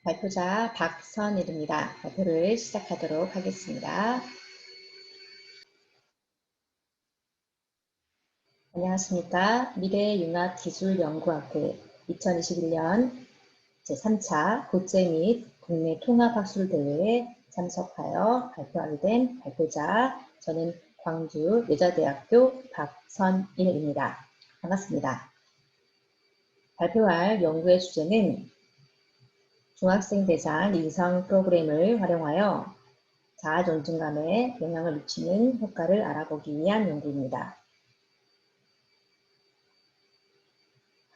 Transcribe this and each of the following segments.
발표자 박선일입니다. 발표를 시작하도록 하겠습니다. 안녕하십니까. 미래융합기술연구학회 2021년 제3차 국제 및 국내 통합학술대회에 참석하여 발표하게 된 발표자, 저는 광주 여자대학교 박선일입니다. 반갑습니다. 발표할 연구의 주제는 중학생 대상 인성 프로그램을 활용하여 자아 존중감에 영향을 미치는 효과를 알아보기 위한 연구입니다.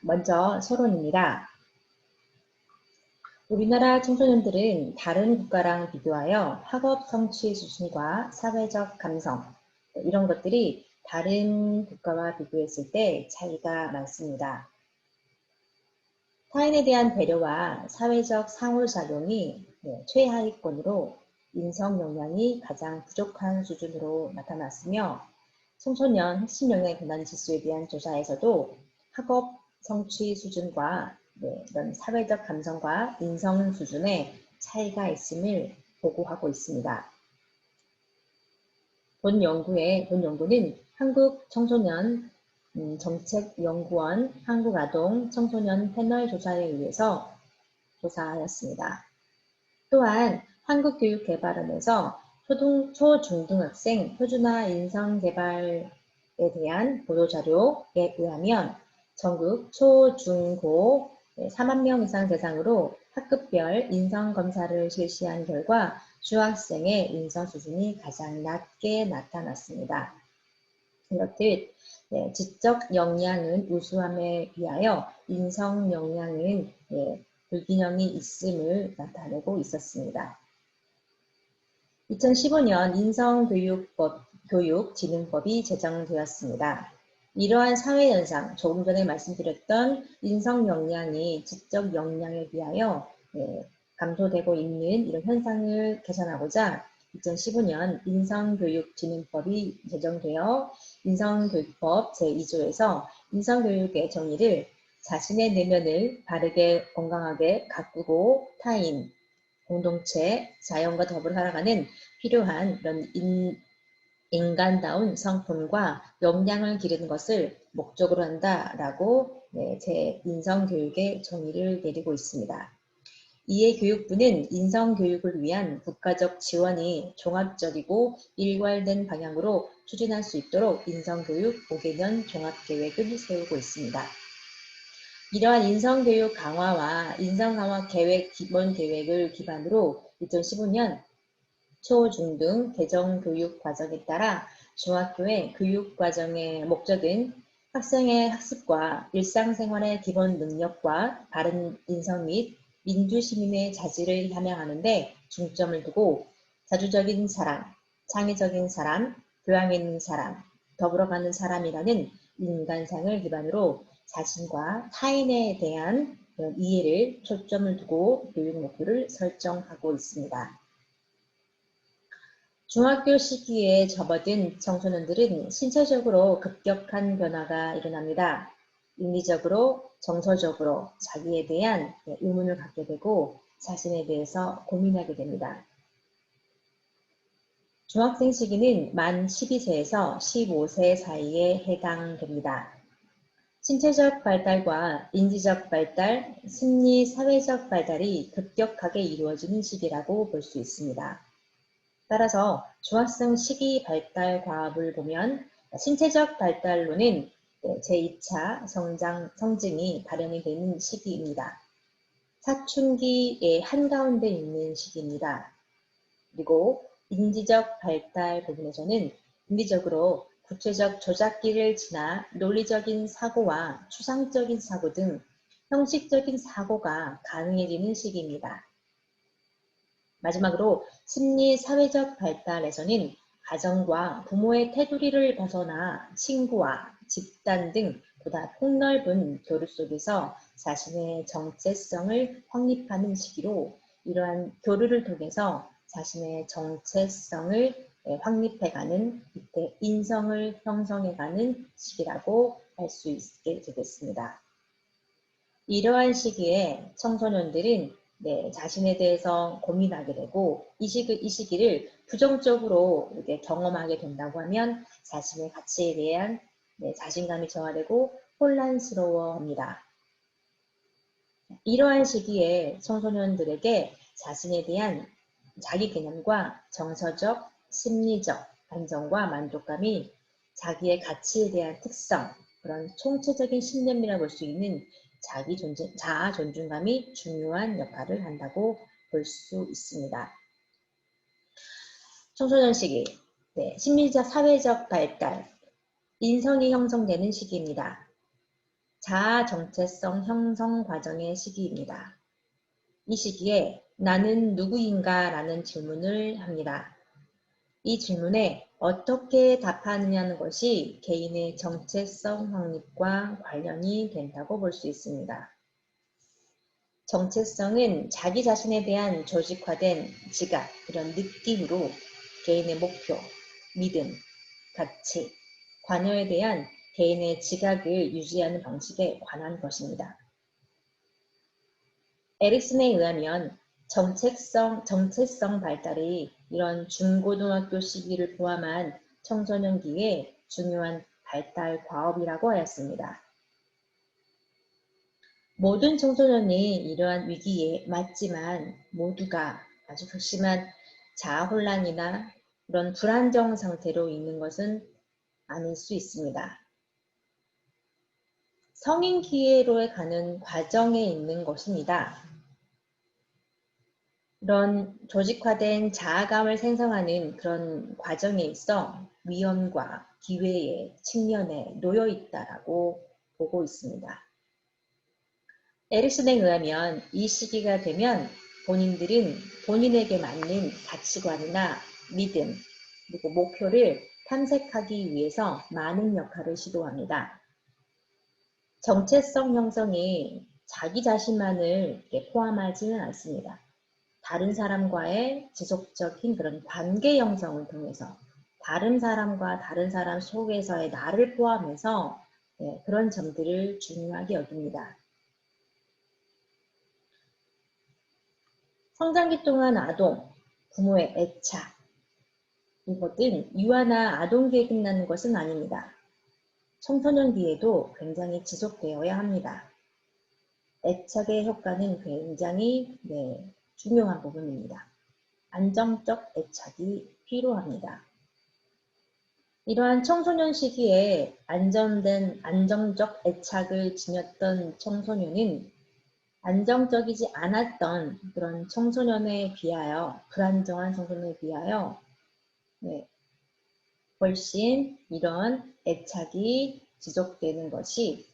먼저 서론입니다. 우리나라 청소년들은 다른 국가랑 비교하여 학업 성취 수준과 사회적 감성, 이런 것들이 다른 국가와 비교했을 때 차이가 많습니다. 타인에 대한 배려와 사회적 상호작용이 최하위권으로 인성 역량이 가장 부족한 수준으로 나타났으며, 청소년 핵심 역량 변환 지수에 대한 조사에서도 학업 성취 수준과 이런 사회적 감성과 인성 수준의 차이가 있음을 보고하고 있습니다. 본 연구는 한국청소년 정책연구원 한국아동 청소년 패널 조사에 의해서 조사하였습니다. 또한 한국교육개발원에서 초중등학생 표준화 인성개발에 대한 보도자료에 의하면 전국 초, 중, 고 4만 명 이상 대상으로 학급별 인성검사를 실시한 결과 중학생의 인성 수준이 가장 낮게 나타났습니다. 이렇듯 지적 역량은 우수함에 비하여 인성 역량은 불균형이 있음을 나타내고 있었습니다. 2015년 인성교육진흥법이 제정되었습니다. 이러한 사회현상, 조금 전에 말씀드렸던 인성 역량이 지적 역량에 비하여 감소되고 있는 이런 현상을 개선하고자 2015년 인성교육진흥법이 제정되어 인성교육법 제2조에서 인성교육의 정의를 자신의 내면을 바르게 건강하게 가꾸고 타인, 공동체, 자연과 더불어 살아가는 필요한 이런 인간다운 성품과 역량을 기르는 것을 목적으로 한다라고 제 인성교육의 정의를 내리고 있습니다. 이에 교육부는 인성교육을 위한 국가적 지원이 종합적이고 일괄된 방향으로 추진할 수 있도록 인성교육 5개년 종합계획을 세우고 있습니다. 이러한 인성교육 강화와 인성강화 계획 기본계획을 기반으로 2015년 초, 중, 등 개정교육 과정에 따라 중학교의 교육과정의 목적은 학생의 학습과 일상생활의 기본 능력과 바른 인성 및 민주시민의 자질을 함양하는 데 중점을 두고 자주적인 사람, 창의적인 사람, 교양 있는 사람, 더불어가는 사람이라는 인간상을 기반으로 자신과 타인에 대한 이해를 초점을 두고 교육 목표를 설정하고 있습니다. 중학교 시기에 접어든 청소년들은 신체적으로 급격한 변화가 일어납니다. 인리적으로, 정서적으로 자기에 대한 의문을 갖게 되고 자신에 대해서 고민하게 됩니다. 중학생 시기는 만 12세에서 15세 사이에 해당됩니다. 신체적 발달과 인지적 발달, 심리, 사회적 발달이 급격하게 이루어지는 시기라고 볼 수 있습니다. 따라서 중학생 시기 발달 과업을 보면 신체적 발달로는 제2차 성징이 발현이 되는 시기입니다. 사춘기의 한가운데 있는 시기입니다. 그리고 인지적 발달 부분에서는 인지적으로 구체적 조작기를 지나 논리적인 사고와 추상적인 사고 등 형식적인 사고가 가능해지는 시기입니다. 마지막으로 심리 사회적 발달에서는 가정과 부모의 테두리를 벗어나 친구와 집단 등 보다 폭넓은 교류 속에서 자신의 정체성을 확립하는 시기로 이러한 교류를 통해서 자신의 정체성을 확립해가는 이때 인성을 형성해가는 시기라고 할 수 있게 되겠습니다. 이러한 시기에 청소년들은 네, 자신에 대해서 고민하게 되고 이 시기를 부정적으로 이렇게 경험하게 된다고 하면 자신의 가치에 대한 자신감이 저하되고 혼란스러워합니다. 이러한 시기에 청소년들에게 자신에 대한 자기 개념과 정서적, 심리적 안정과 만족감이 자기의 가치에 대한 특성, 그런 총체적인 신념이라 볼 수 있는 자아 존중감이 중요한 역할을 한다고 볼 수 있습니다. 청소년 시기, 심리적, 사회적 발달, 인성이 형성되는 시기입니다. 자아 정체성 형성 과정의 시기입니다. 이 시기에 나는 누구인가 라는 질문을 합니다. 이 질문에 어떻게 답하느냐는 것이 개인의 정체성 확립과 관련이 된다고 볼 수 있습니다. 정체성은 자기 자신에 대한 조직화된 지각, 이런 느낌으로 개인의 목표, 믿음, 가치, 관여에 대한 개인의 지각을 유지하는 방식에 관한 것입니다. 에릭슨에 의하면 정체성 발달이 이런 중고등학교 시기를 포함한 청소년기의 중요한 발달 과업이라고 하였습니다. 모든 청소년이 이러한 위기에 맞지만 모두가 아주 극심한 자아혼란이나 그런 불안정 상태로 있는 것은 아닐 수 있습니다. 성인 기회로에 가는 과정에 있는 것입니다. 이런 조직화된 자아감을 생성하는 그런 과정에 있어 위험과 기회의 측면에 놓여 있다라고 보고 있습니다. 에릭슨에 의하면 이 시기가 되면 본인들은 본인에게 맞는 가치관이나 믿음, 그리고 목표를 탐색하기 위해서 많은 역할을 시도합니다. 정체성 형성이 자기 자신만을 포함하지는 않습니다. 다른 사람과의 지속적인 그런 관계 형성을 통해서 다른 사람과 다른 사람 속에서의 나를 포함해서 그런 점들을 중요하게 여깁니다. 성장기 동안 아동, 부모의 애착, 이것은 유아나 아동기에 끝나는 것은 아닙니다. 청소년기에도 굉장히 지속되어야 합니다. 애착의 효과는 굉장히 중요한 부분입니다. 안정적 애착이 필요합니다. 이러한 청소년 시기에 안정적 애착을 지녔던 청소년은 안정적이지 않았던 그런 청소년에 비하여, 불안정한 청소년에 비하여 훨씬 이런 애착이 지속되는 것이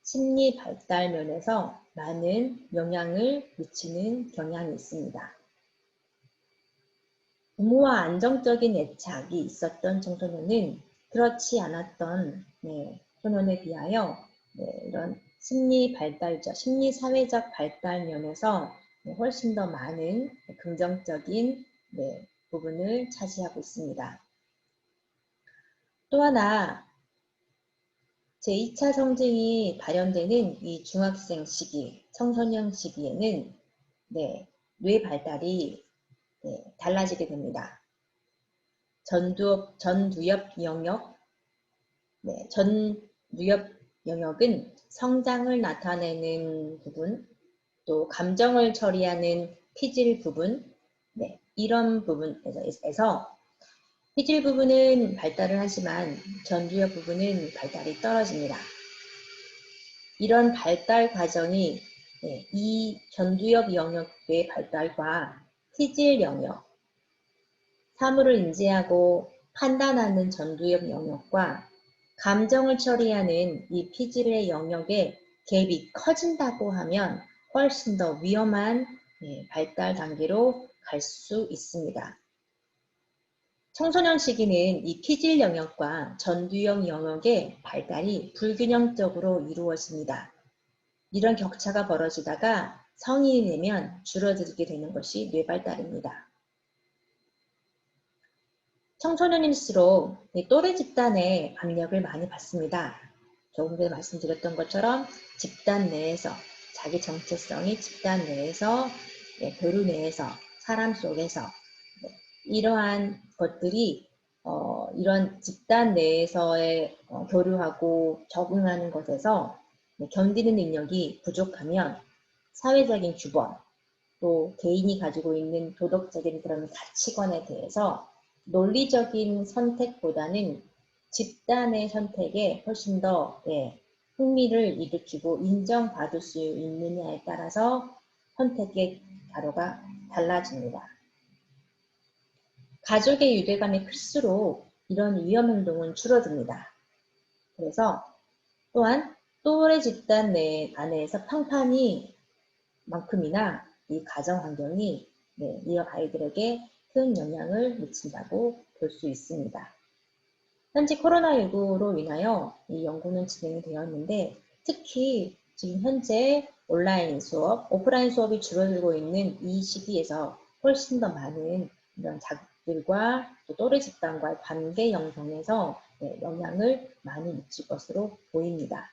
심리 발달 면에서 많은 영향을 미치는 경향이 있습니다. 부모와 안정적인 애착이 있었던 청소년은 그렇지 않았던 소년에 비하여 이런 심리 사회적 발달 면에서 훨씬 더 많은 긍정적인 부분을 차지하고 있습니다. 또 하나 제2차 성징이 발현되는 이 중학생 시기, 청소년 시기에는 뇌 발달이 달라지게 됩니다. 전두엽 영역은 성장을 나타내는 부분, 또 감정을 처리하는 피질 부분, 이런 부분에서 피질 부분은 발달을 하지만 전두엽 부분은 발달이 떨어집니다. 이런 발달 과정이 이 전두엽 영역의 발달과 피질 영역, 사물을 인지하고 판단하는 전두엽 영역과 감정을 처리하는 이 피질의 영역의 갭이 커진다고 하면 훨씬 더 위험한 발달 단계로 갈 수 있습니다. 청소년 시기는 이 피질 영역과 전두엽 영역의 발달이 불균형적으로 이루어집니다. 이런 격차가 벌어지다가 성인이 되면 줄어들게 되는 것이 뇌발달입니다. 청소년일수록 또래 집단의 압력을 많이 받습니다. 조금 전에 말씀드렸던 것처럼 집단 내에서 자기 정체성이 집단 내에서, 교류 내에서, 사람 속에서 이러한 것들이 이런 집단 내에서의 교류하고 적응하는 것에서 견디는 능력이 부족하면 사회적인 규범, 또 개인이 가지고 있는 도덕적인 그런 가치관에 대해서 논리적인 선택보다는 집단의 선택에 훨씬 더 흥미를 일으키고 인정받을 수 있느냐에 따라서 선택의 가로가 달라집니다. 가족의 유대감이 클수록 이런 위험 행동은 줄어듭니다. 그래서 또한 또래 집단 내 안에서 평판이 만큼이나 이 가정 환경이 이 아이들에게 큰 영향을 미친다고 볼 수 있습니다. 현재 코로나19로 인하여 이 연구는 진행이 되었는데 특히 지금 현재 온라인 수업, 오프라인 수업이 줄어들고 있는 이 시기에서 훨씬 더 많은 이런 자극들과 또 또래 집단과의 관계 형성에서 영향을 많이 미칠 것으로 보입니다.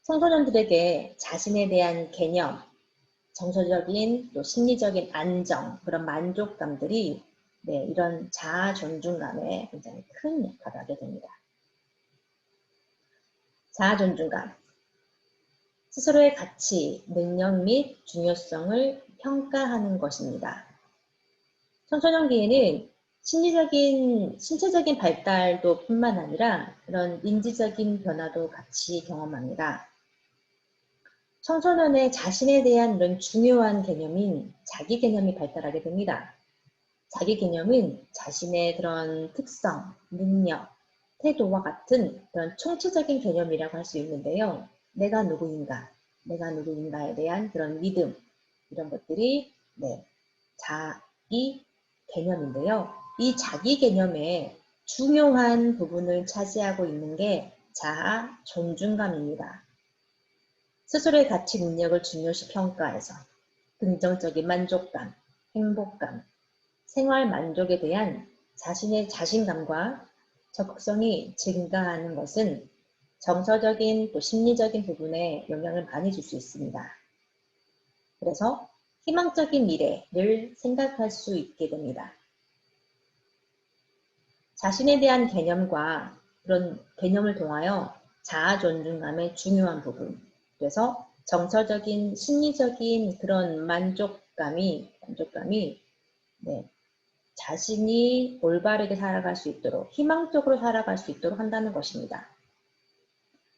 청소년들에게 자신에 대한 개념, 정서적인 또 심리적인 안정, 그런 만족감들이 이런 자아 존중감에 굉장히 큰 역할을 하게 됩니다. 자아 존중감. 스스로의 가치, 능력 및 중요성을 평가하는 것입니다. 청소년기에는 심리적인, 신체적인 발달도 뿐만 아니라 그런 인지적인 변화도 같이 경험합니다. 청소년의 자신에 대한 이런 중요한 개념인 자기 개념이 발달하게 됩니다. 자기 개념은 자신의 그런 특성, 능력, 태도와 같은 그런 총체적인 개념이라고 할 수 있는데요. 내가 누구인가, 내가 누구인가에 대한 그런 믿음, 이런 것들이 자기 개념인데요. 이 자기 개념의 중요한 부분을 차지하고 있는 게 자아 존중감입니다. 스스로의 가치 능력을 중요시 평가해서 긍정적인 만족감, 행복감, 생활 만족에 대한 자신의 자신감과 적극성이 증가하는 것은 정서적인 또 심리적인 부분에 영향을 많이 줄 수 있습니다. 그래서 희망적인 미래를 생각할 수 있게 됩니다. 자신에 대한 개념과 그런 개념을 통하여 자아 존중감의 중요한 부분, 그래서 정서적인 심리적인 그런 만족감이 자신이 올바르게 살아갈 수 있도록, 희망적으로 살아갈 수 있도록 한다는 것입니다.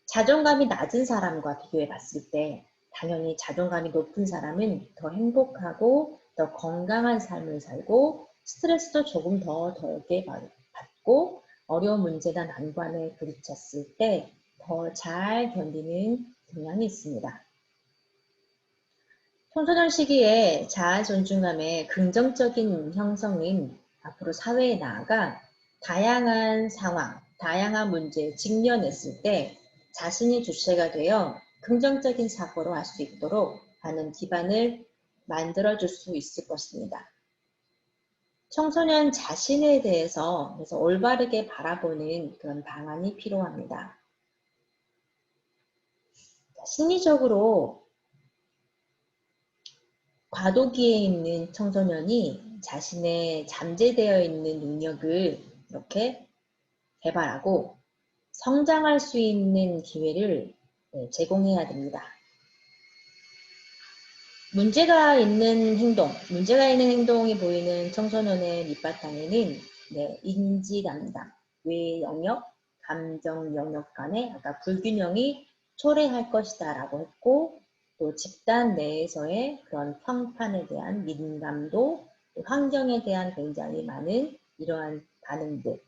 자존감이 낮은 사람과 비교해 봤을 때 당연히 자존감이 높은 사람은 더 행복하고 더 건강한 삶을 살고 스트레스도 조금 더 덜게 받고 어려운 문제나 난관에 부딪혔을 때 더 잘 견디는 경향이 있습니다. 청소년 시기에 자아 존중감의 긍정적인 형성은 앞으로 사회에 나아가 다양한 상황, 다양한 문제에 직면했을 때 자신이 주체가 되어 긍정적인 사고로 할 수 있도록 하는 기반을 만들어줄 수 있을 것입니다. 청소년 자신에 대해서 그래서 올바르게 바라보는 그런 방안이 필요합니다. 심리적으로 과도기에 있는 청소년이 자신의 잠재되어 있는 능력을 이렇게 개발하고 성장할 수 있는 기회를 제공해야 됩니다. 문제가 있는 행동이 보이는 청소년의 밑바탕에는 인지 담당, 외 영역, 감정 영역 간의 아까 불균형이 초래할 것이다 라고 했고 또 집단 내에서의 그런 평판에 대한 민감도, 환경에 대한 굉장히 많은 이러한 반응들,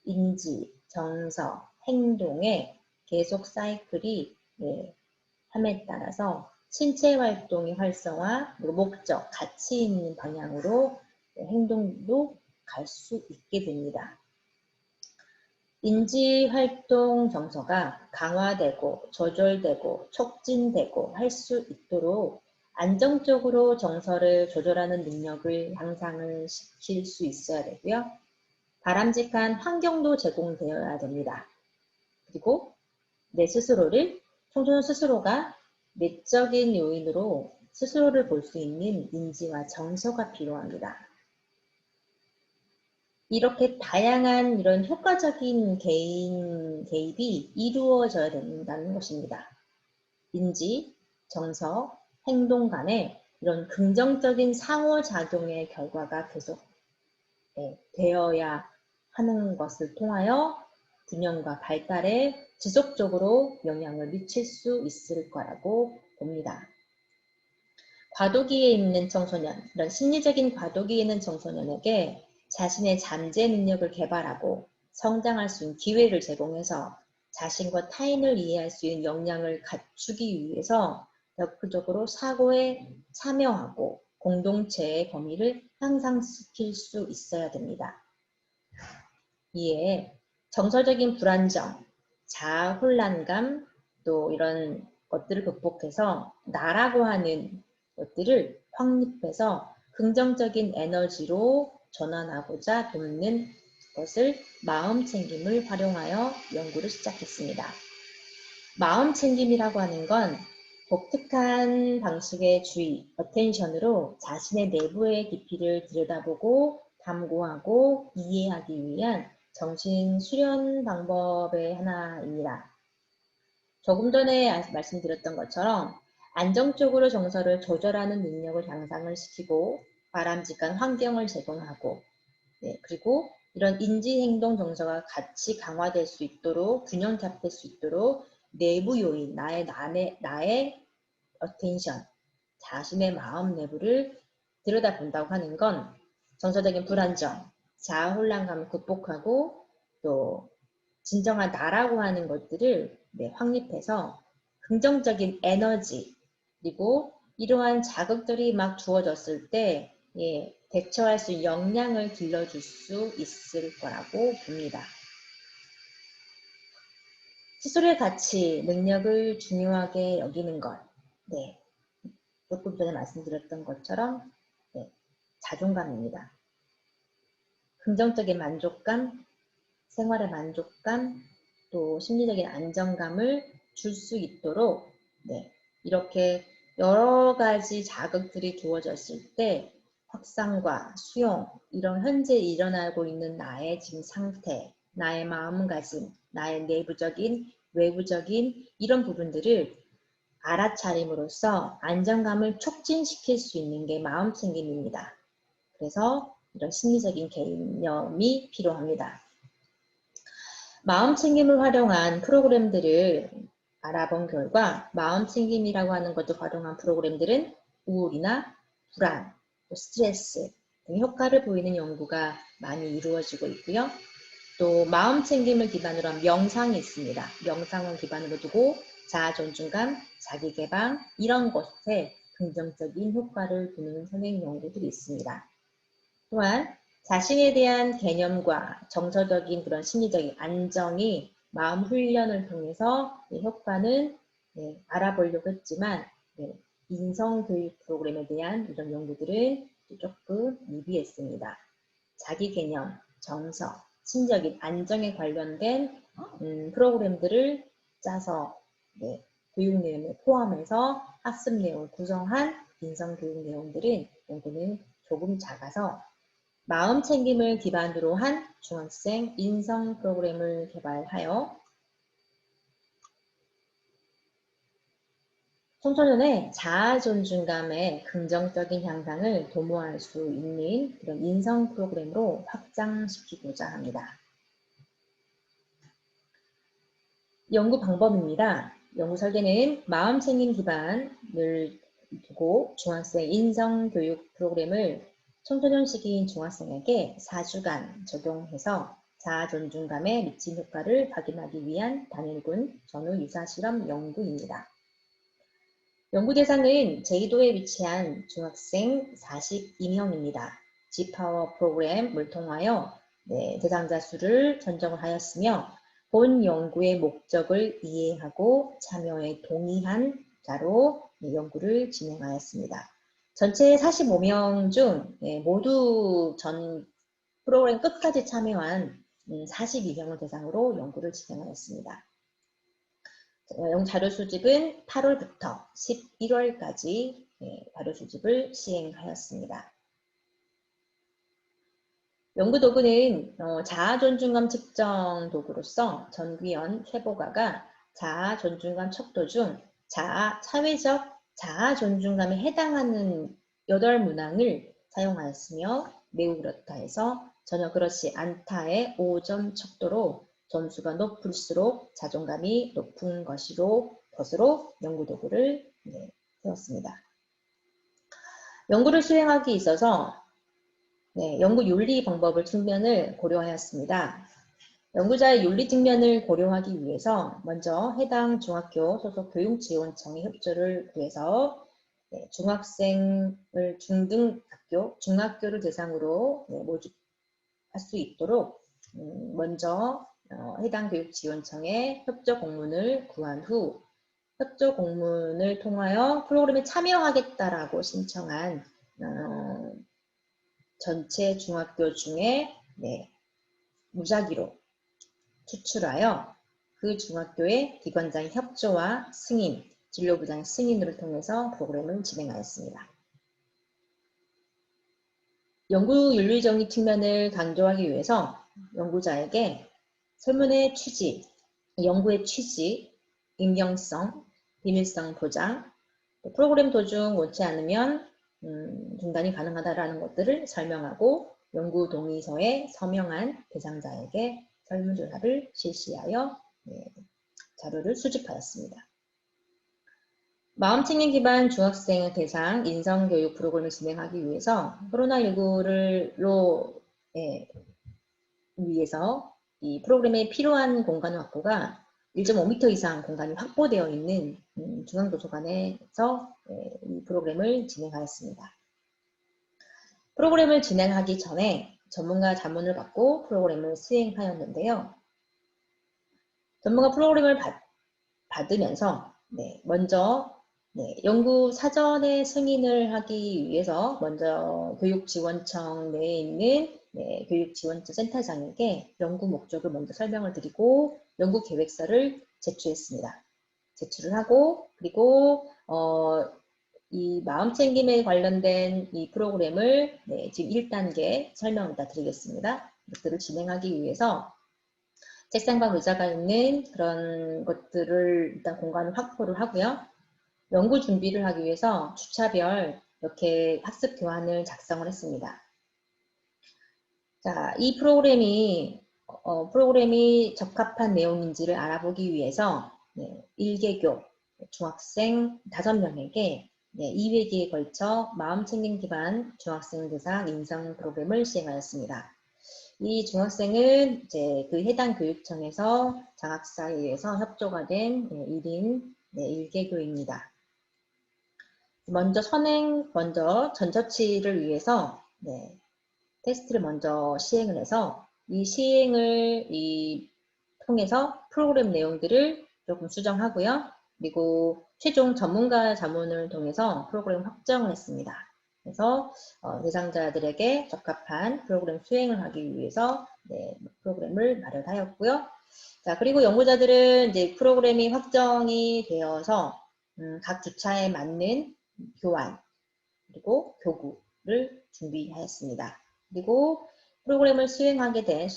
인지, 정서, 행동의 계속 사이클이 함에 따라서 신체 활동의 활성화, 그리고 목적, 가치 있는 방향으로 행동도 갈 수 있게 됩니다. 인지활동 정서가 강화되고 조절되고 촉진되고 할 수 있도록 안정적으로 정서를 조절하는 능력을 향상을 시킬 수 있어야 되고요. 바람직한 환경도 제공되어야 됩니다. 그리고 내 스스로를 청소년 스스로가 내적인 요인으로 스스로를 볼 수 있는 인지와 정서가 필요합니다. 이렇게 다양한 이런 효과적인 개인 개입이 이루어져야 된다는 것입니다. 인지, 정서, 행동 간에 이런 긍정적인 상호작용의 결과가 계속 되어야 하는 것을 통하여 균형과 발달에 지속적으로 영향을 미칠 수 있을 거라고 봅니다. 과도기에 있는 청소년, 이런 심리적인 과도기에 있는 청소년에게 자신의 잠재 능력을 개발하고 성장할 수 있는 기회를 제공해서 자신과 타인을 이해할 수 있는 역량을 갖추기 위해서 역부족으로 사고에 참여하고 공동체의 범위를 향상시킬 수 있어야 됩니다. 이에 정서적인 불안정, 자아 혼란감, 또 이런 것들을 극복해서 나라고 하는 것들을 확립해서 긍정적인 에너지로 전환하고자 돕는 것을 마음챙김을 활용하여 연구를 시작했습니다. 마음챙김이라고 하는 건 독특한 방식의 주의, 어텐션으로 자신의 내부의 깊이를 들여다보고 탐구하고 이해하기 위한 정신 수련 방법의 하나입니다. 조금 전에 말씀드렸던 것처럼 안정적으로 정서를 조절하는 능력을 향상을 시키고 바람직한 환경을 제공하고 그리고 이런 인지행동 정서가 같이 강화될 수 있도록 균형 잡힐 수 있도록 내부 요인, 나의 어텐션, 자신의 마음 내부를 들여다본다고 하는 건 정서적인 불안정, 자아 혼란감을 극복하고 또 진정한 나라고 하는 것들을 확립해서 긍정적인 에너지 그리고 이러한 자극들이 막 주어졌을 때 대처할 수 있는 역량을 길러줄 수 있을 거라고 봅니다. 스스로의 가치, 능력을 중요하게 여기는 것. 조금 전에 말씀드렸던 것처럼 자존감입니다. 긍정적인 만족감, 생활의 만족감, 또 심리적인 안정감을 줄 수 있도록 이렇게 여러 가지 자극들이 주어졌을 때 확산과 수용, 이런 현재 일어나고 있는 나의 지금 상태, 나의 마음가짐, 나의 내부적인, 외부적인 이런 부분들을 알아차림으로써 안정감을 촉진시킬 수 있는 게 마음챙김입니다. 그래서 이런 심리적인 개념이 필요합니다. 마음챙김을 활용한 프로그램들을 알아본 결과 마음챙김이라고 하는 것을 활용한 프로그램들은 우울이나 불안, 스트레스 등 효과를 보이는 연구가 많이 이루어지고 있고요. 또 마음챙김을 기반으로 한 명상이 있습니다. 명상을 기반으로 두고 자아 존중감, 자기 개방 이런 것에 긍정적인 효과를 두는 선행 연구들이 있습니다. 또한 자신에 대한 개념과 정서적인 그런 심리적인 안정이 마음 훈련을 통해서 효과는 알아보려고 했지만 인성교육 프로그램에 대한 이런 연구들은 조금 미비했습니다. 자기 개념, 정서, 심리적인 안정에 관련된 프로그램들을 짜서 교육 내용을 포함해서 학습 내용을 구성한 인성교육 내용들은 연구는 조금 작아서 마음챙김을 기반으로 한 중학생 인성 프로그램을 개발하여 청소년의 자아 존중감의 긍정적인 향상을 도모할 수 있는 그런 인성 프로그램으로 확장시키고자 합니다. 연구 방법입니다. 연구 설계는 마음챙김 기반을 두고 중학생 인성 교육 프로그램을 청소년 시기인 중학생에게 4주간 적용해서 자아 존중감에 미친 효과를 확인하기 위한 단일군 전후 유사 실험 연구입니다. 연구 대상은 제주도에 위치한 중학생 42명입니다. G파워 프로그램을 통하여 대상자 수를 선정을 하였으며 본 연구의 목적을 이해하고 참여에 동의한 자로 연구를 진행하였습니다. 전체 45명 중 모두 전 프로그램 끝까지 참여한 42명을 대상으로 연구를 진행하였습니다. 자료 수집은 8월부터 11월까지 자료 수집을 시행하였습니다. 연구 도구는 자아 존중감 측정 도구로서 전귀연 최보가가 자아 존중감 척도 중 사회적 자아 존중감에 해당하는 8문항을 사용하였으며 매우 그렇다 해서 전혀 그렇지 않다의 5점 척도로 점수가 높을수록 자존감이 높은 것으로 연구 도구를 세웠습니다. 연구를 수행하기 있어서 연구 윤리 방법을 측면을 고려하였습니다. 연구자의 윤리 측면을 고려하기 위해서 먼저 해당 중학교 소속 교육지원청의 협조를 구해서 중학생을 중학교를 대상으로 모집할 수 있도록 먼저 해당 교육지원청에 협조 공문을 구한 후 협조 공문을 통하여 프로그램에 참여하겠다라고 신청한 전체 중학교 중에 무작위로 추출하여 그 중학교의 기관장의 협조와 승인, 진로부장의 승인을 통해서 프로그램을 진행하였습니다. 연구 윤리적인 측면을 강조하기 위해서 연구자에게 설문의 취지, 연구의 취지, 익명성, 비밀성 보장, 프로그램 도중 원치 않으면 중단이 가능하다라는 것들을 설명하고 연구 동의서에 서명한 대상자에게 설문조사를 실시하여 자료를 수집하였습니다. 마음챙김 기반 중학생 대상 인성교육 프로그램을 진행하기 위해서 코로나19로 위해서 이 프로그램에 필요한 공간 확보가 1.5m 이상 공간이 확보되어 있는 중앙도서관에서 이 프로그램을 진행하였습니다. 프로그램을 진행하기 전에 전문가 자문을 받고 프로그램을 수행하였는데요. 전문가 프로그램을 받으면서 먼저 연구 사전에 승인을 하기 위해서 먼저 교육지원청 내에 있는 교육지원청 센터장에게 연구 목적을 먼저 설명을 드리고 연구 계획서를 제출했습니다. 제출을 하고 그리고 이 마음챙김에 관련된 이 프로그램을 지금 1단계 설명을 드리겠습니다. 이것들을 진행하기 위해서 책상과 의자가 있는 그런 것들을 일단 공간을 확보를 하고요. 연구 준비를 하기 위해서 주차별 이렇게 학습 교환을 작성을 했습니다. 자, 이 프로그램이 적합한 내용인지를 알아보기 위해서 1개교 중학생 5명에게 2회기에 걸쳐 마음챙김 기반 중학생 대상 인성 프로그램을 시행하였습니다. 이 중학생은 이제 그 해당 교육청에서 장학사에 의해서 협조가 된 1인 1개교입니다. 먼저 전처치를 위해서 테스트를 먼저 시행을 해서 이 시행을 통해서 프로그램 내용들을 조금 수정하고요. 그리고 최종 전문가 자문을 통해서 프로그램 확정을 했습니다. 그래서 대상자들에게 적합한 프로그램 수행을 하기 위해서 프로그램을 마련하였고요. 자, 그리고 연구자들은 이제 프로그램이 확정이 되어서 각 주차에 맞는 교환 그리고 교구를 준비하였습니다. 그리고 프로그램을 수행하게 될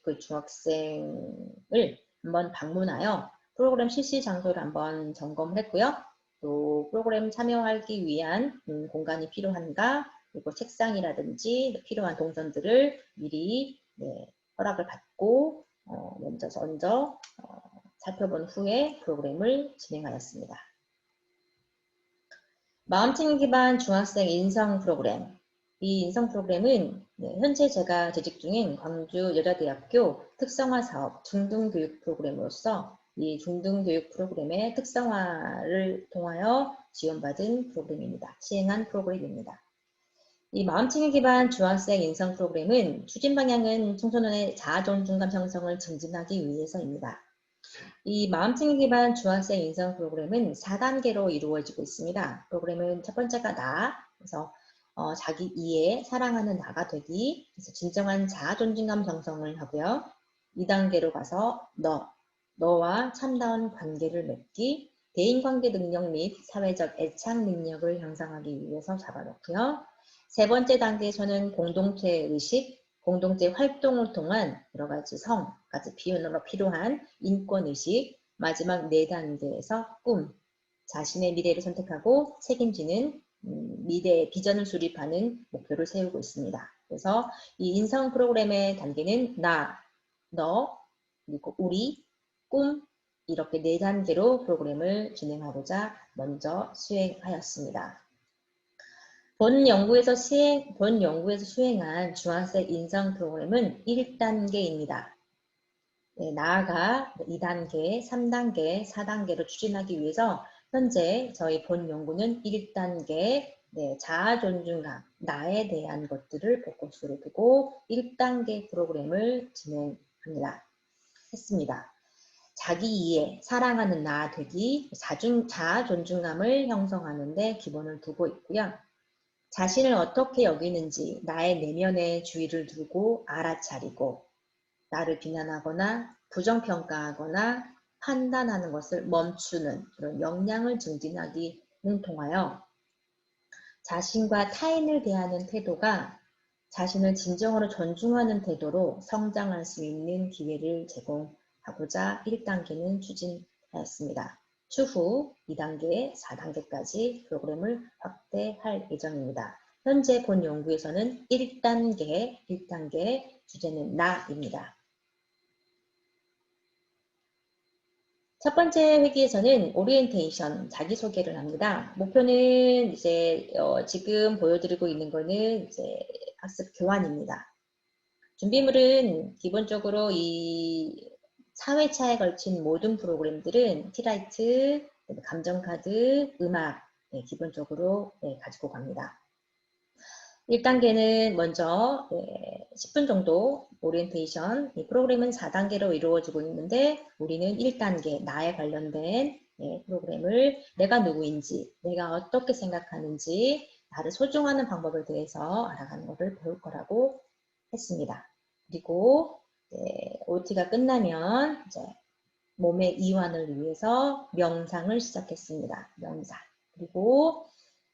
그 중학생을 한번 방문하여 프로그램 실시 장소를 한번 점검을 했고요. 또 프로그램 참여하기 위한 공간이 필요한가 그리고 책상이라든지 필요한 동선들을 미리 허락을 받고 먼저 살펴본 후에 프로그램을 진행하였습니다. 마음챙김 기반 중학생 인성 프로그램. 이 인성 프로그램은 현재 제가 재직 중인 광주여자대학교 특성화 사업 중등교육 프로그램으로서 이 중등교육 프로그램의 특성화를 통하여 지원받은 프로그램입니다. 시행한 프로그램입니다. 이 마음챙김 기반 중학생 인성 프로그램은 추진 방향은 청소년의 자아존중감 형성을 증진하기 위해서입니다. 이 마음챙김 기반 중학생 인성 프로그램은 4단계로 이루어지고 있습니다. 프로그램은 첫 번째가 나, 그래서 자기 이해, 사랑하는 나가 되기, 그래서 진정한 자아 존중감 형성을 하고요. 2단계로 가서 너, 너와 참다운 관계를 맺기, 대인관계 능력 및 사회적 애착 능력을 형성하기 위해서 잡아놓고요. 세 번째 단계에서는 공동체 의식, 공동체 활동을 통한 여러 가지 성까지 비현으로 필요한 인권 의식, 마지막 네 단계에서 꿈, 자신의 미래를 선택하고 책임지는 미래의 비전을 수립하는 목표를 세우고 있습니다. 그래서 이 인성 프로그램의 단계는 나, 너, 그리고 우리, 꿈 이렇게 네 단계로 프로그램을 진행하고자 먼저 수행하였습니다. 본 연구에서 수행한 중학생 인성 프로그램은 1단계입니다. 네, 나아가 2단계, 3단계, 4단계로 추진하기 위해서 현재 저희 본 연구는 1단계 자아 존중감, 나에 대한 것들을 포커스로 두고 1단계 프로그램을 했습니다. 자기 이해, 사랑하는 나 되기, 자아 존중감을 형성하는 데 기본을 두고 있고요. 자신을 어떻게 여기는지 나의 내면에 주의를 두고 알아차리고 나를 비난하거나 부정평가하거나 판단하는 것을 멈추는 그런 역량을 증진하기는 통하여 자신과 타인을 대하는 태도가 자신을 진정으로 존중하는 태도로 성장할 수 있는 기회를 제공하고자 1단계는 추진하였습니다. 추후 2단계, 4단계까지 프로그램을 확대할 예정입니다. 현재 본 연구에서는 1단계 주제는 나입니다. 첫 번째 회기에서는 오리엔테이션, 자기소개를 합니다. 목표는 이제 지금 보여드리고 있는 거는 이제 학습 교환입니다. 준비물은 기본적으로 이 4회차에 걸친 모든 프로그램들은 티라이트, 감정카드, 음악 기본적으로 가지고 갑니다. 1단계는 먼저 10분 정도 오리엔테이션, 이 프로그램은 4단계로 이루어지고 있는데 우리는 1단계 나에 관련된 프로그램을 내가 누구인지, 내가 어떻게 생각하는지, 나를 소중하는 방법에 대해서 알아가는 것을 배울 거라고 했습니다. 그리고 OT가 끝나면 이제 몸의 이완을 위해서 명상을 시작했습니다. 명상. 그리고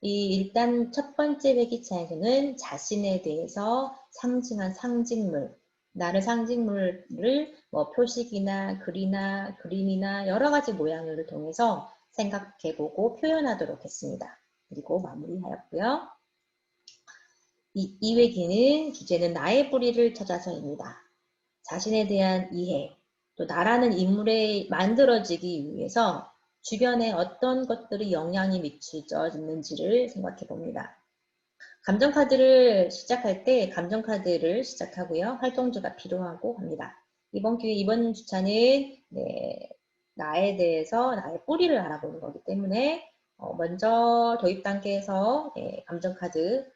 일단 첫 번째 회기차에서는 자신에 대해서 상징한 상징물, 나를 상징물을 뭐 표식이나 글이나 그림이나 여러 가지 모양을 통해서 생각해보고 표현하도록 했습니다. 그리고 마무리하였고요. 이 회기는 주제는 나의 뿌리를 찾아서입니다. 자신에 대한 이해, 또 나라는 인물에 만들어지기 위해서 주변에 어떤 것들이 영향이 미쳐졌는지를 생각해 봅니다. 감정카드를 시작할 때 감정카드를 시작하고요. 활동주가 필요하고 합니다. 이번 주차는 나에 대해서 나의 뿌리를 알아보는 거기 때문에 먼저 도입 단계에서 감정카드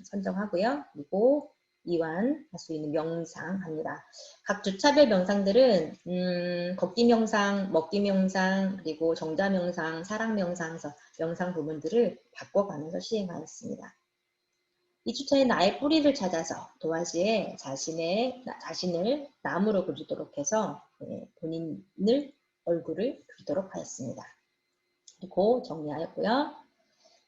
선정하고요. 그리고 이완할 수 있는 명상합니다. 각 주차별 명상들은 걷기 명상, 먹기 명상, 그리고 정자 명상, 사랑 명상에서 명상 부분들을 바꿔가면서 시행하였습니다. 이 주차에 나의 뿌리를 찾아서 도화지에 자신을 나무로 그리도록 해서 본인을 얼굴을 그리도록 하였습니다. 그리고 정리하였고요.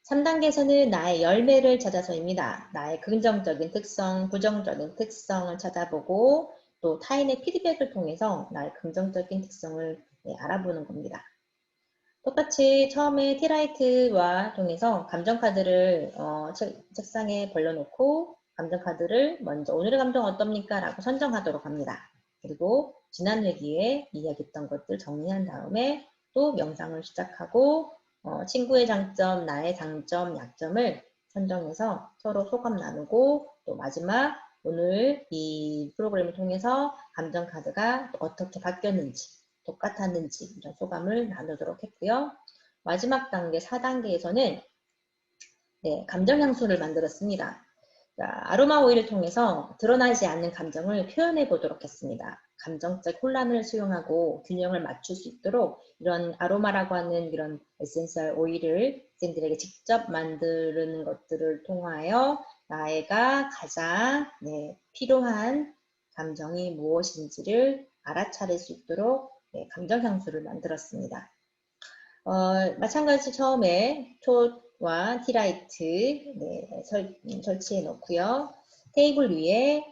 3단계에서는 나의 열매를 찾아서입니다. 나의 긍정적인 특성, 부정적인 특성을 찾아보고 또 타인의 피드백을 통해서 나의 긍정적인 특성을 알아보는 겁니다. 똑같이 처음에 티라이트와 통해서 감정카드를 책상에 벌려놓고 감정카드를 먼저 오늘의 감정 어떻습니까? 라고 선정하도록 합니다. 그리고 지난 회기에 이야기했던 것들 정리한 다음에 또 명상을 시작하고 친구의 장점, 나의 장점, 약점을 선정해서 서로 소감 나누고 또 마지막 오늘 이 프로그램을 통해서 감정카드가 어떻게 바뀌었는지 똑같았는지 이런 소감을 나누도록 했고요. 마지막 단계 4단계에서는 감정향수를 만들었습니다. 아로마 오일을 통해서 드러나지 않는 감정을 표현해 보도록 했습니다. 감정적 혼란을 수용하고 균형을 맞출 수 있도록 이런 아로마라고 하는 이런 에센셜 오일을 쌤들에게 직접 만드는 것들을 통하여 나에가 가장 필요한 감정이 무엇인지를 알아차릴 수 있도록 네, 감정 향수를 만들었습니다. 마찬가지 처음에 톳과 티라이트 네, 설치해 놓고요. 테이블 위에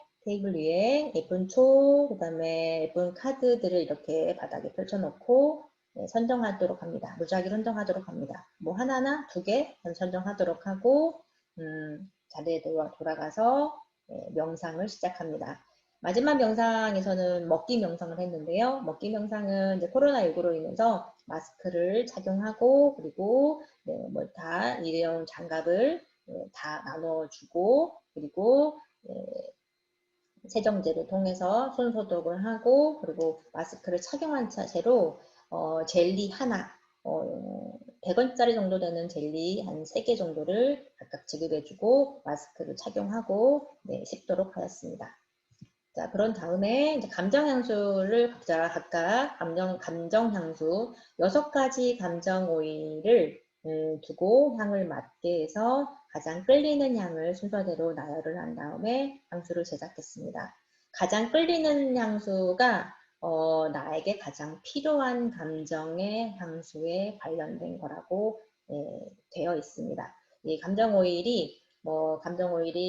예쁜 초, 그 다음에 예쁜 카드들을 이렇게 바닥에 펼쳐놓고 네, 선정하도록 합니다. 무작위 선정하도록 합니다. 뭐 하나나 두 개 선정하도록 하고 자리에 돌아가서 네, 명상을 시작합니다. 마지막 명상에서는 먹기 명상을 했는데요. 먹기 명상은 이제 코로나19로 인해서 마스크를 착용하고 그리고 네, 뭐 다 일회용 장갑을 네, 다 나눠주고 그리고 네, 세정제를 통해서 손 소독을 하고 그리고 마스크를 착용한 채로 젤리 하나 100원짜리 정도 되는 젤리 한 3개 정도를 각각 지급해주고 마스크를 착용하고 네, 씹도록 하였습니다. 자, 그런 다음에 이제 감정 향수를 각각 감정 향수 6가지 감정 오일을 두고 향을 맡게 해서 가장 끌리는 향을 순서대로 나열을 한 다음에 향수를 제작했습니다. 가장 끌리는 향수가 나에게 가장 필요한 감정의 향수에 관련된 거라고 되어 있습니다. 이 감정 오일이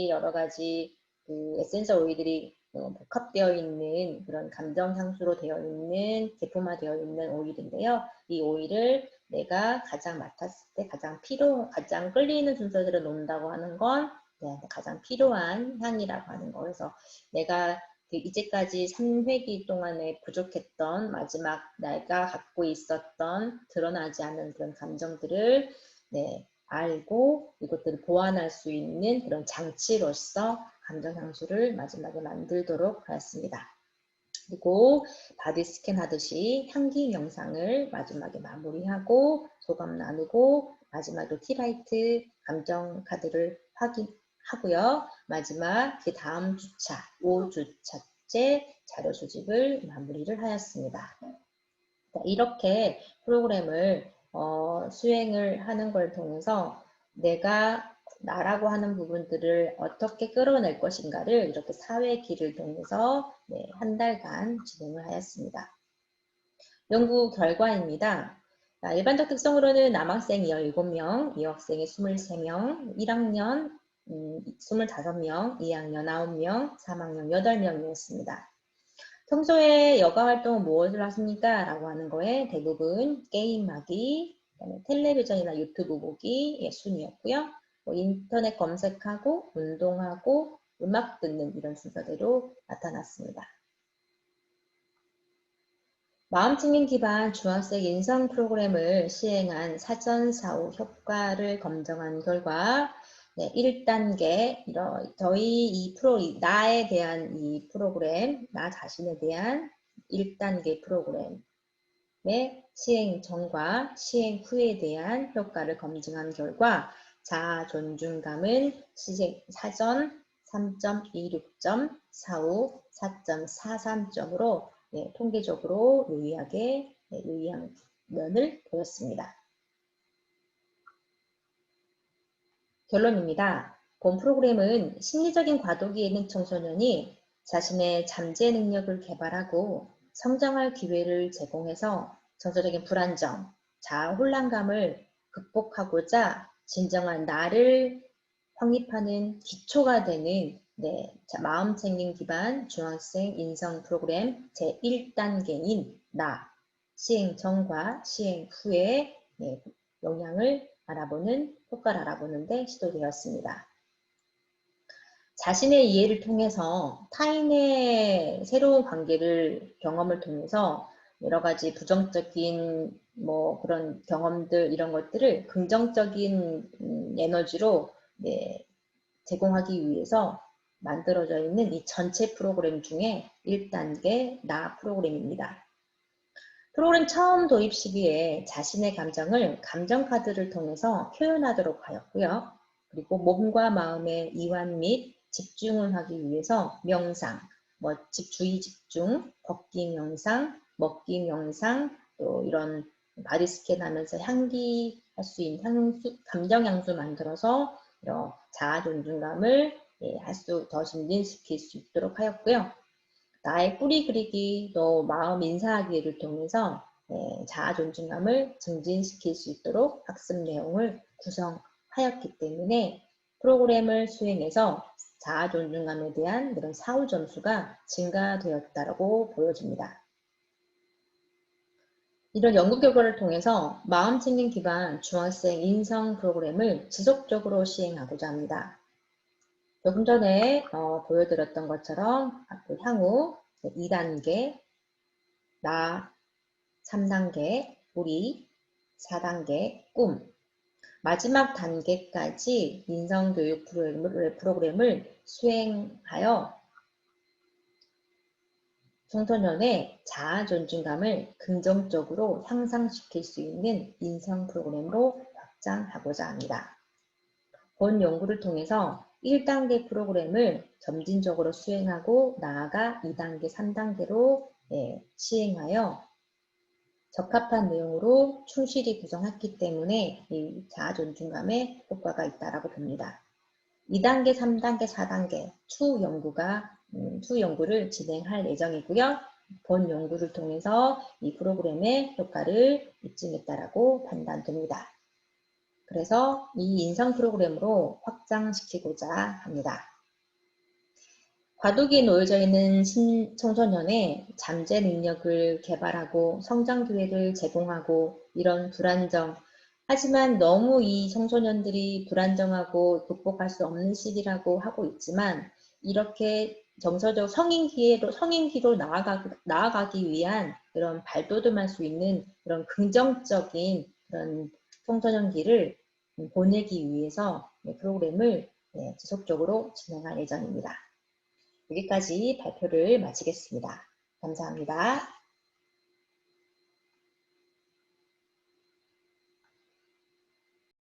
여러 가지 그 에센셜 오일들이 복합되어 있는 그런 감정 향수로 되어 있는 제품화되어 있는 오일인데요. 이 오일을 내가 가장 맡았을 때 가장 끌리는 순서대로 놓는다고 하는 건 가장 필요한 향이라고 하는 거. 그래서 내가 이제까지 3회기 동안에 부족했던 마지막 내가 갖고 있었던 드러나지 않은 그런 감정들을 알고 이것들을 보완할 수 있는 그런 장치로서 감정 향수를 마지막에 만들도록 하였습니다. 그리고 바디 스캔 하듯이 향기 명상을 마지막에 마무리하고 소감 나누고 마지막으로 티라이트 감정 카드를 확인하고요. 마지막 그 다음 주차 5주차째 자료 수집을 마무리를 하였습니다. 이렇게 프로그램을 수행을 하는 걸 통해서 내가 나라고 하는 부분들을 어떻게 끌어낼 것인가를 이렇게 사회기를 통해서 한 달간 진행을 하였습니다. 연구 결과입니다. 일반적 특성으로는 남학생이 17명, 여학생이 23명, 1학년 25명, 2학년 9명, 3학년 8명이었습니다. 평소에 여가 활동은 무엇을 하십니까? 라고 하는 거에 대부분 게임하기, 텔레비전이나 유튜브 보기 순이었고요. 인터넷 검색하고, 운동하고, 음악 듣는 이런 순서대로 나타났습니다. 마음챙김 기반 중학생 인성 프로그램을 시행한 사전 사후 효과를 검증한 결과 1단계 나에 대한 이 프로그램, 나 자신에 대한 1단계 프로그램의 시행 전과 시행 후에 대한 효과를 검증한 결과 자아 존중감은 사전 3.26점, 사후 4.43점으로 통계적으로 유의한 면을 보였습니다. 결론입니다. 본 프로그램은 심리적인 과도기에 있는 청소년이 자신의 잠재 능력을 개발하고 성장할 기회를 제공해서 정서적인 불안정, 자아 혼란감을 극복하고자 진정한 나를 확립하는 기초가 되는 마음챙김 기반 중학생 인성 프로그램 제1단계인 나 시행 전과 시행 후의 영향을 효과를 알아보는 데 시도되었습니다. 자신의 이해를 통해서 타인의 새로운 경험을 통해서 여러 가지 부정적인 그런 경험들 이런 것들을 긍정적인 에너지로 제공하기 위해서 만들어져 있는 이 전체 프로그램 중에 1단계 나 프로그램입니다. 프로그램 처음 도입 시기에 자신의 감정을 감정카드를 통해서 표현하도록 하였고요. 그리고 몸과 마음의 이완 및 집중을 하기 위해서 명상, 주의 집중, 걷기 명상, 먹기 명상, 또 이런 바디 스캔 하면서 향기 할 수 있는 감정 향수 만들어서 자아 존중감을 더 진진시킬 수 있도록 하였고요. 나의 뿌리 그리기, 또 마음 인사하기를 통해서 자아 존중감을 증진시킬 수 있도록 학습 내용을 구성하였기 때문에 프로그램을 수행해서 자아 존중감에 대한 그런 사후 점수가 증가되었다고 보여집니다. 이런 연구 결과를 통해서 마음 챙김 기반 중학생 인성 프로그램을 지속적으로 시행하고자 합니다. 조금 전에 보여드렸던 것처럼 향후 2단계, 나, 3단계, 우리, 4단계, 꿈, 마지막 단계까지 인성교육 프로그램을 수행하여 청소년의 자아 존중감을 긍정적으로 향상시킬 수 있는 인성 프로그램으로 확장하고자 합니다. 본 연구를 통해서 1단계 프로그램을 점진적으로 수행하고 나아가 2단계, 3단계로 시행하여 적합한 내용으로 충실히 구성했기 때문에 이 자아 존중감에 효과가 있다고 봅니다. 2단계, 3단계, 4단계 추후 연구를 진행할 예정이고요. 본 연구를 통해서 이 프로그램의 효과를 입증했다고 판단됩니다. 그래서 이 인성 프로그램으로 확장시키고자 합니다. 과도기에 놓여져 있는 청소년의 잠재 능력을 개발하고 성장 기회를 제공하고 이런 불안정, 하지만 너무 이 청소년들이 불안정하고 극복할 수 없는 시기라고 하고 있지만 이렇게 정서적 성인기로 나아가기 위한 그런 발돋움할 수 있는 그런 긍정적인 그런 청소년기를 보내기 위해서 프로그램을 지속적으로 진행할 예정입니다. 여기까지 발표를 마치겠습니다. 감사합니다.